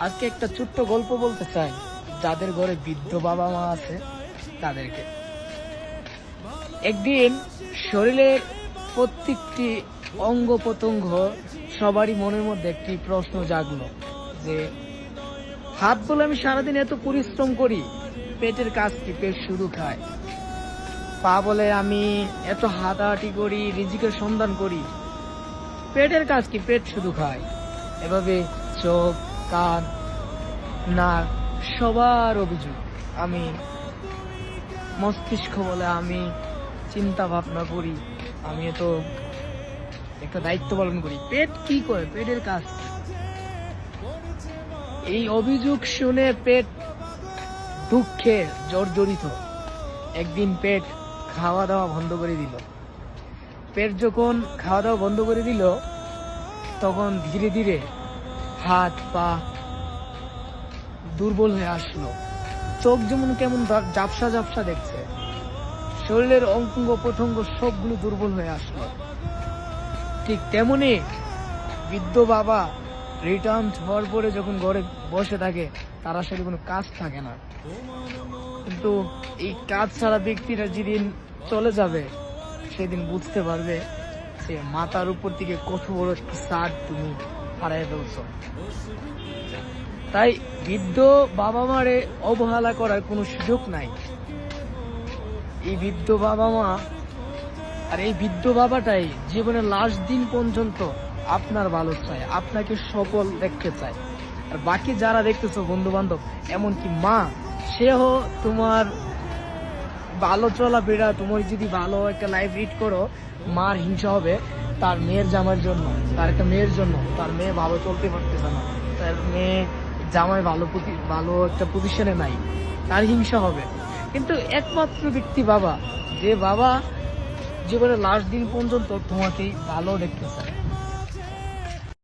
আজকে একটা ছোট্ট গল্প বলতে চাই, যাদের ঘরে বৃদ্ধ বাবা মা আছে তাদেরকে। একদিন শরীরের প্রত্যেকটি অঙ্গ প্রত্যঙ্গ সবারই মনের মধ্যে একটি প্রশ্ন জাগলো যে হাত বলে আমি সারাদিন এত পরিশ্রম করি, পেটের কাজ কি? পেট শুধু খায়। পা বলে আমি এত হাঁটাহাঁটি করি, রিজিকের সন্ধান করি, পেটের কাজ কি? পেট শুধু খায়। এভাবে চোখ, কান, নাক, সবার অভিযোগ। আমি মস্তিষ্ক বলে আমি চিন্তা ভাবনা করি, আমি এত একটা দায়িত্ব পালন করি, পেট কি করে? পেটের কাজ কি? এই অভিযোগ শুনে পেট দুঃখে জর্জরিত। একদিন পেট খাওয়া দাওয়া বন্ধ করে দিল। পেট যখন খাওয়া দাওয়া বন্ধ করে দিল, তখন ধীরে ধীরে হাত পা দুর্বল হয়ে আসলো। চোখ যেমন কেমন ঝাপসা ঝাপসা দেখছে, শরীরের অঙ্গ প্রত্যঙ্গ সবগুলো দুর্বল হয়ে আসলো। ঠিক তেমনি বৃদ্ধ বাবা রিটার্ন হওয়ার পরে যখন ঘরে বসে থাকে, তার আসলে কোনো কাজ থাকে না। কিন্তু এই কাজ ছাড়া ব্যক্তিরা যেদিন চলে যাবে, সেদিন বুঝতে পারবে যে মাথার উপর থেকে কত বড় একটা ছাদ তুমি হারাই ফেলছো। তাই বৃদ্ধ বাবা মারে অবহেলা করার কোনো সুযোগ নাই। এই বৃদ্ধ বাবা মা আর এই বৃদ্ধ বাবাটাই জীবনের লাস্ট দিন পর্যন্ত আপনার ভালো চায়, আপনাকে সফল দেখতে চায়। আর বাকি যারা দেখতেছো বন্ধু বান্ধব, এমনকি মা, সেও তোমার ভালো চলাফেরা, তোমার যদি ভালো একটা লাইফ লিড করো, মার হিংসা হবে তার মেয়ের জামাইয়ের জন্য, তার একটা মেয়ের জন্য। তার মেয়ে ভালো চলতে পারতেছে না, তার মেয়ে জামাই ভালো একটা পজিশনে নাই, তার হিংসা হবে। কিন্তু একমাত্র ব্যক্তি বাবা, যে বাবা জীবনের লাস্ট দিন পর্যন্ত তোমাকে ভালো দেখতে চায়।